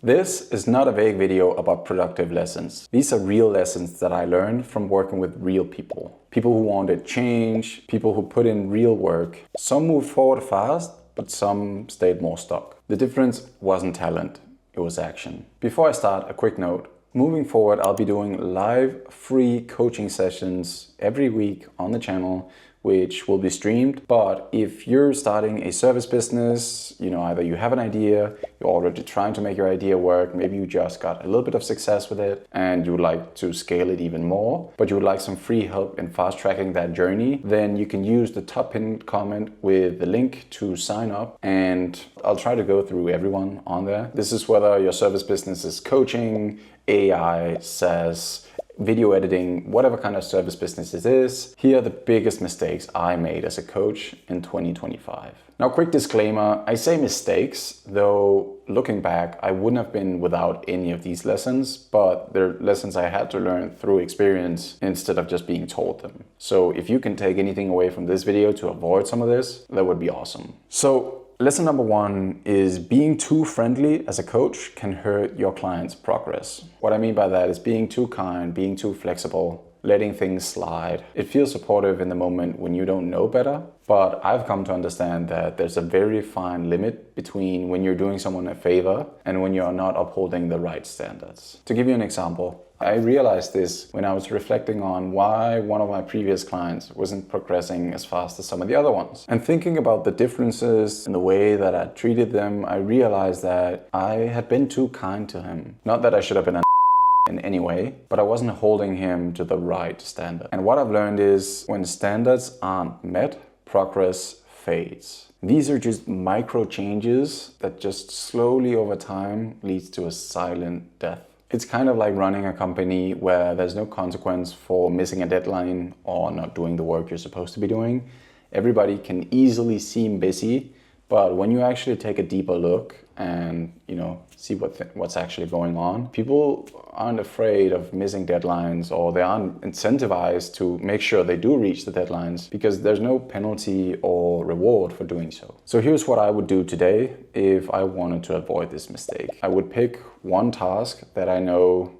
This is not a vague video about productive lessons. These are real lessons that I learned from working with real people. People who wanted change, people who put in real work. Some moved forward fast, but some stayed more stuck. The difference wasn't talent, it was action. Before I start, a quick note. Moving forward, I'll be doing live free coaching sessions every week on the channel, which will be streamed. But if you're starting a service business, either you have an idea, you're already trying to make your idea work, maybe you just got a little bit of success with it and you would like to scale it even more, but you would like some free help in fast tracking that journey, then you can use the top pinned comment with the link to sign up, and I'll try to go through everyone on there. This is whether your service business is coaching, AI, SaaS, video editing, whatever kind of service business it is. Here are the biggest mistakes I made as a coach in 2025. Now, quick disclaimer, I say mistakes, though looking back, I wouldn't have been without any of these lessons, but they're lessons I had to learn through experience instead of just being told them. So if you can take anything away from this video to avoid some of this, that would be awesome. So lesson number one is being too friendly as a coach can hurt your client's progress. What I mean by that is being too kind, being too flexible, letting things slide. It feels supportive in the moment when you don't know better, but I've come to understand that there's a very fine limit between when you're doing someone a favor and when you're not upholding the right standards. To give you an example, I realized this when I was reflecting on why one of my previous clients wasn't progressing as fast as some of the other ones. And thinking about the differences in the way that I treated them, I realized that I had been too kind to him. Not that I should have been in any way, but I wasn't holding him to the right standard. And what I've learned is when standards aren't met, progress fades. These are just micro changes that just slowly over time leads to a silent death. It's kind of like running a company where there's no consequence for missing a deadline or not doing the work you're supposed to be doing. Everybody can easily seem busy, but when you actually take a deeper look and see what's actually going on, people aren't afraid of missing deadlines, or they aren't incentivized to make sure they do reach the deadlines because there's no penalty or reward for doing so. So here's what I would do today if I wanted to avoid this mistake. I would pick one task that I know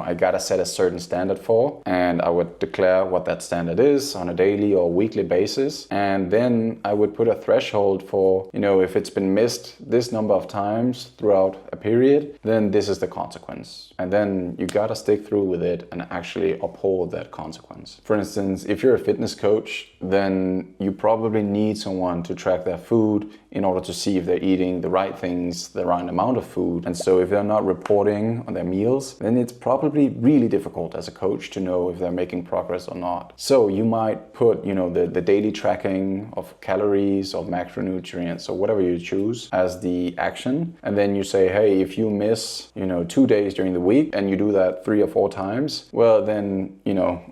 I gotta set a certain standard for, and I would declare what that standard is on a daily or weekly basis. And then I would put a threshold for, if it's been missed this number of times throughout a period, then this is the consequence. And then you gotta stick through with it and actually uphold that consequence. For instance, if you're a fitness coach, then you probably need someone to track their food in order to see if they're eating the right things, the right amount of food. And so if they're not reporting on their meals, then it's probably really difficult as a coach to know if they're making progress or not. So you might put, the daily tracking of calories or macronutrients or whatever you choose as the action. And then you say, hey, if you miss, 2 days during the week and you do that 3 or 4 times, well, then,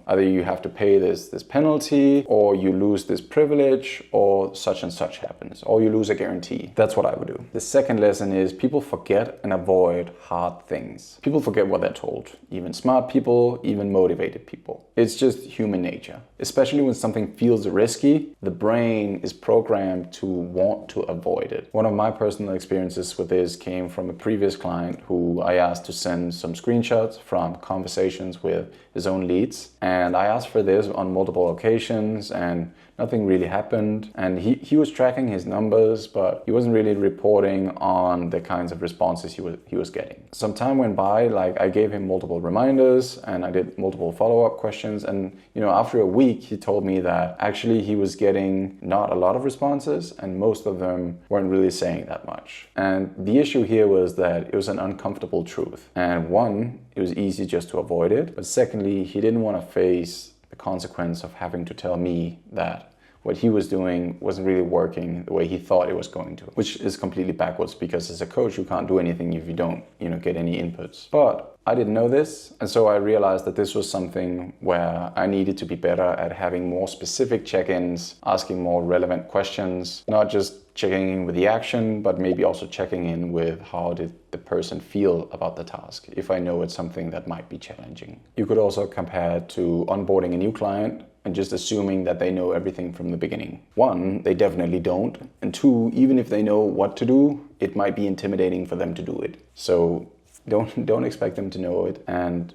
either you have to pay this penalty, or you lose this privilege, or such and such happens, or you lose a guarantee. That's what I would do. The second lesson is people forget and avoid hard things. People forget what they're told. Even smart people, even motivated people. It's just human nature. Especially when something feels risky, the brain is programmed to want to avoid it. One of my personal experiences with this came from a previous client who I asked to send some screenshots from conversations with his own leads. And I asked for this on multiple occasions and nothing really happened. And he was tracking his numbers, but he wasn't really reporting on the kinds of responses he was getting. Some time went by, I gave him multiple reminders and I did multiple follow-up questions. And after a week, he told me that actually he was getting not a lot of responses and most of them weren't really saying that much. And the issue here was that it was an uncomfortable truth. And one, it was easy just to avoid it. But secondly, he didn't want to face the consequence of having to tell me that what he was doing wasn't really working the way he thought it was going to, which is completely backwards because as a coach, you can't do anything if you don't, get any inputs. But I didn't know this, and so I realized that this was something where I needed to be better at having more specific check-ins, asking more relevant questions, not just checking in with the action, but maybe also checking in with how did the person feel about the task, if I know it's something that might be challenging. You could also compare it to onboarding a new client and just assuming that they know everything from the beginning. One, they definitely don't. And two, even if they know what to do, it might be intimidating for them to do it. So don't expect them to know it, and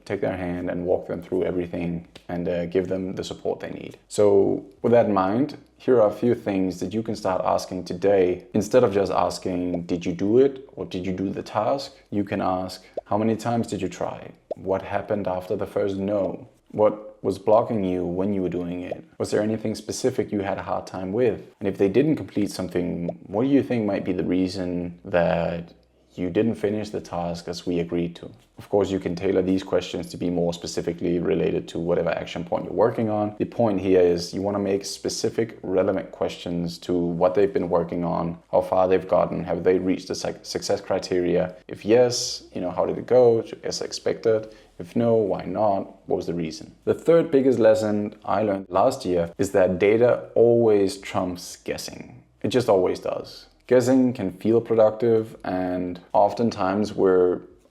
take their hand and walk them through everything and give them the support they need. So with that in mind, here are a few things that you can start asking today. Instead of just asking, did you do it or did you do the task? You can ask, how many times did you try? What happened after the first no? What was blocking you when you were doing it? Was there anything specific you had a hard time with? And if they didn't complete something, what do you think might be the reason that you didn't finish the task as we agreed to? Of course, you can tailor these questions to be more specifically related to whatever action point you're working on. The point here is you want to make specific, relevant questions to what they've been working on, how far they've gotten, have they reached the success criteria? If yes, how did it go as expected? If no, why not? What was the reason? The third biggest lesson I learned last year is that data always trumps guessing. It just always does. Guessing can feel productive, and oftentimes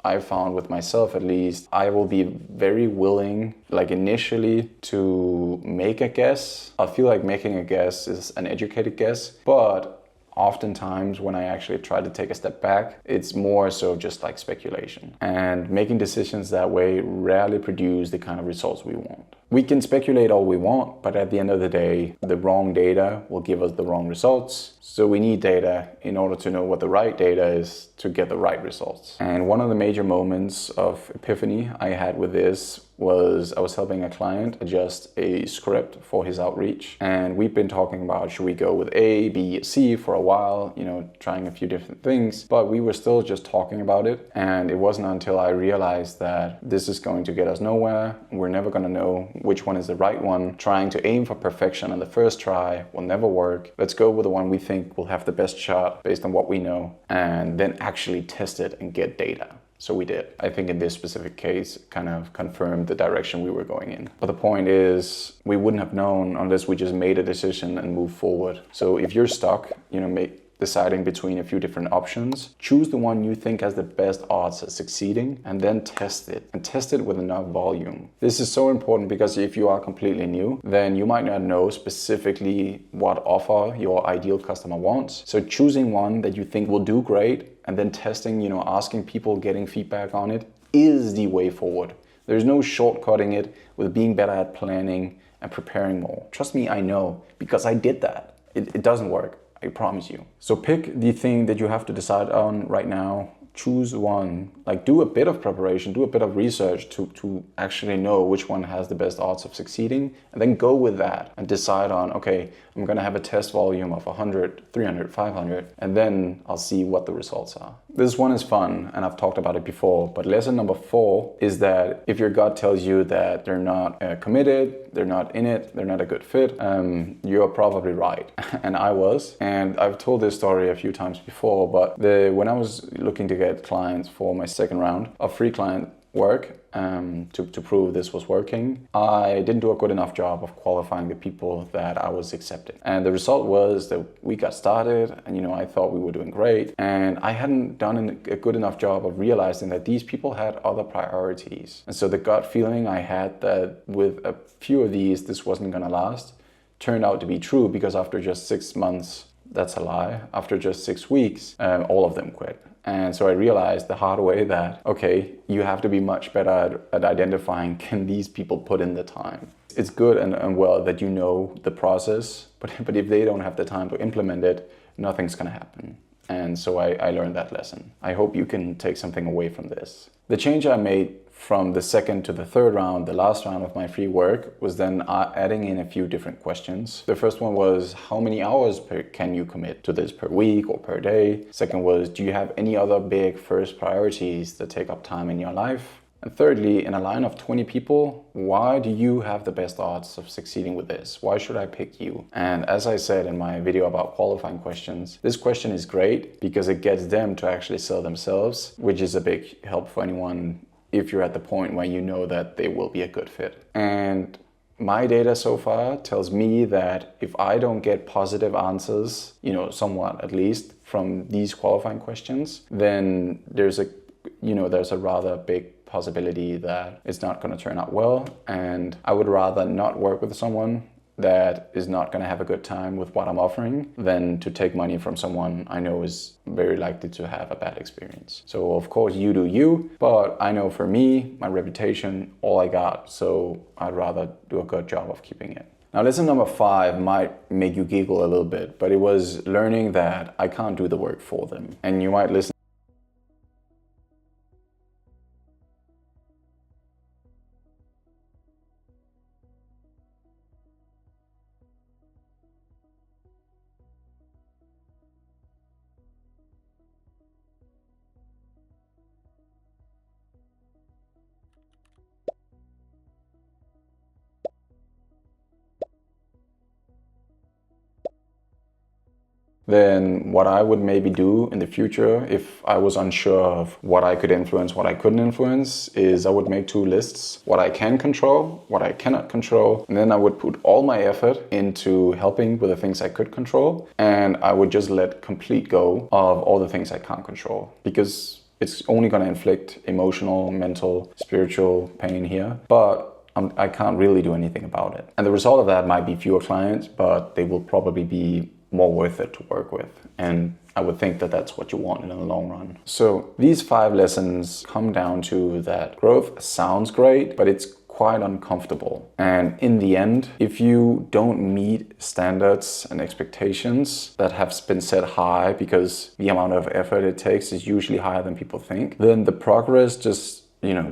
I found with myself at least, I will be very willing, like initially, to make a guess. I feel like making a guess is an educated guess, but oftentimes when I actually try to take a step back, it's more so just like speculation. And making decisions that way rarely produce the kind of results we want. We can speculate all we want, but at the end of the day, the wrong data will give us the wrong results. So we need data in order to know what the right data is to get the right results. And one of the major moments of epiphany I had with this was I was helping a client adjust a script for his outreach. And we've been talking about, should we go with A, B, C for a while, trying a few different things, but we were still just talking about it. And it wasn't until I realized that this is going to get us nowhere. We're never going to know which one is the right one. Trying to aim for perfection on the first try will never work. Let's go with the one we think will have the best shot based on what we know, and then actually test it and get data. So we did. I think in this specific case, kind of confirmed the direction we were going in. But the point is, we wouldn't have known unless we just made a decision and moved forward. So if you're stuck, deciding between a few different options, choose the one you think has the best odds at succeeding, and then test it, and test it with enough volume. This is so important because if you are completely new, then you might not know specifically what offer your ideal customer wants. So choosing one that you think will do great, and then testing, asking people, getting feedback on it, is the way forward. There's no shortcutting it with being better at planning and preparing more. Trust me, I know, because I did that. It doesn't work. I promise you. So pick the thing that you have to decide on right now. Choose one, do a bit of preparation, do a bit of research to actually know which one has the best odds of succeeding, and then go with that and decide on, okay, I'm gonna have a test volume of 100, 300, 500, and then I'll see what the results are. This one is fun, and I've talked about it before, but lesson number 4 is that if your gut tells you that they're not committed, they're not in it, they're not a good fit, you're probably right. And I was. And I've told this story a few times before, but when I was looking to get clients for my second round of free client work to prove this was working, I didn't do a good enough job of qualifying the people that I was accepting. And the result was that we got started and I thought we were doing great, and I hadn't done a good enough job of realizing that these people had other priorities. And so the gut feeling I had that with a few of these this wasn't gonna last turned out to be true, because after just 6 months, that's a lie, after just 6 weeks, all of them quit. And so I realized the hard way that, okay, you have to be much better at identifying, can these people put in the time? It's good and well that you know the process, but if they don't have the time to implement it, nothing's gonna happen. And so I learned that lesson. I hope you can take something away from this. The change I made from the second to the third round, the last round of my free work, was then adding in a few different questions. The first one was, how many hours can you commit to this per week or per day? Second was, do you have any other big first priorities that take up time in your life? And thirdly, in a line of 20 people, why do you have the best odds of succeeding with this? Why should I pick you? And as I said in my video about qualifying questions, this question is great because it gets them to actually sell themselves, which is a big help for anyone if you're at the point where you know that they will be a good fit. And my data so far tells me that if I don't get positive answers, somewhat at least, from these qualifying questions, then there's a rather big possibility that it's not going to turn out well. And I would rather not work with someone that is not going to have a good time with what I'm offering than to take money from someone I know is very likely to have a bad experience. So of course you do you, but I know for me, my reputation, all I got, so I'd rather do a good job of keeping it. Now lesson number 5 might make you giggle a little bit, but it was learning that I can't do the work for them. And you might listen. Then what I would maybe do in the future, if I was unsure of what I could influence, what I couldn't influence, is I would make 2 lists. What I can control, what I cannot control. And then I would put all my effort into helping with the things I could control. And I would just let complete go of all the things I can't control. Because it's only going to inflict emotional, mental, spiritual pain here. But I can't really do anything about it. And the result of that might be fewer clients, but they will probably be more worth it to work with. And I would think that that's what you want in the long run. So these 5 lessons come down to that growth sounds great, but it's quite uncomfortable. And in the end, if you don't meet standards and expectations that have been set high because the amount of effort it takes is usually higher than people think, then the progress just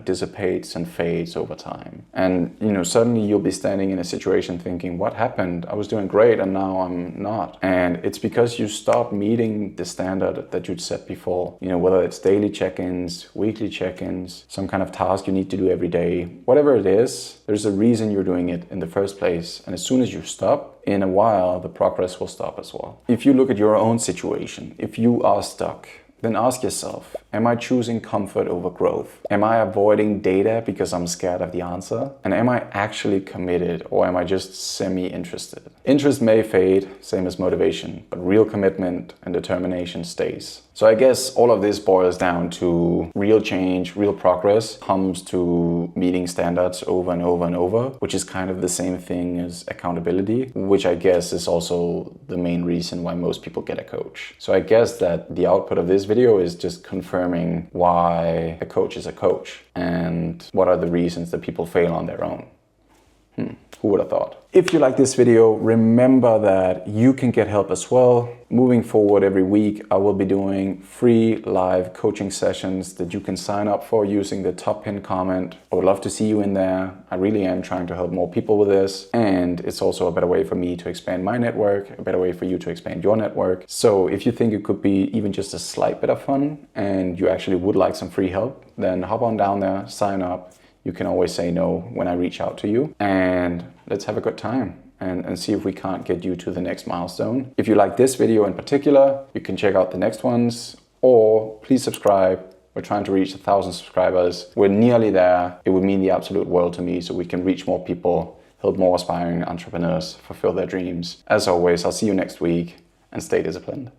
dissipates and fades over time. And, suddenly you'll be standing in a situation thinking, what happened? I was doing great and now I'm not. And it's because you stopped meeting the standard that you'd set before. Whether it's daily check-ins, weekly check-ins, some kind of task you need to do every day, whatever it is, there's a reason you're doing it in the first place. And as soon as you stop, in a while, the progress will stop as well. If you look at your own situation, if you are stuck, then ask yourself, am I choosing comfort over growth? Am I avoiding data because I'm scared of the answer? And am I actually committed, or am I just semi-interested? Interest may fade, same as motivation, but real commitment and determination stays. So I guess all of this boils down to real change, real progress comes to meeting standards over and over and over, which is kind of the same thing as accountability, which I guess is also the main reason why most people get a coach. So I guess that the output of this video is just confirming why a coach is a coach and what are the reasons that people fail on their own. Who would have thought? If you like this video, remember that you can get help as well. Moving forward every week, I will be doing free live coaching sessions that you can sign up for using the top pinned comment. I would love to see you in there. I really am trying to help more people with this. And it's also a better way for me to expand my network, a better way for you to expand your network. So if you think it could be even just a slight bit of fun and you actually would like some free help, then hop on down there, sign up. You can always say no when I reach out to you, and let's have a good time and see if we can't get you to the next milestone. If you like this video in particular, you can check out the next ones, or please subscribe. We're trying to reach 1,000 subscribers. We're nearly there. It would mean the absolute world to me so we can reach more people, help more aspiring entrepreneurs fulfill their dreams. As always, I'll see you next week, and stay disciplined.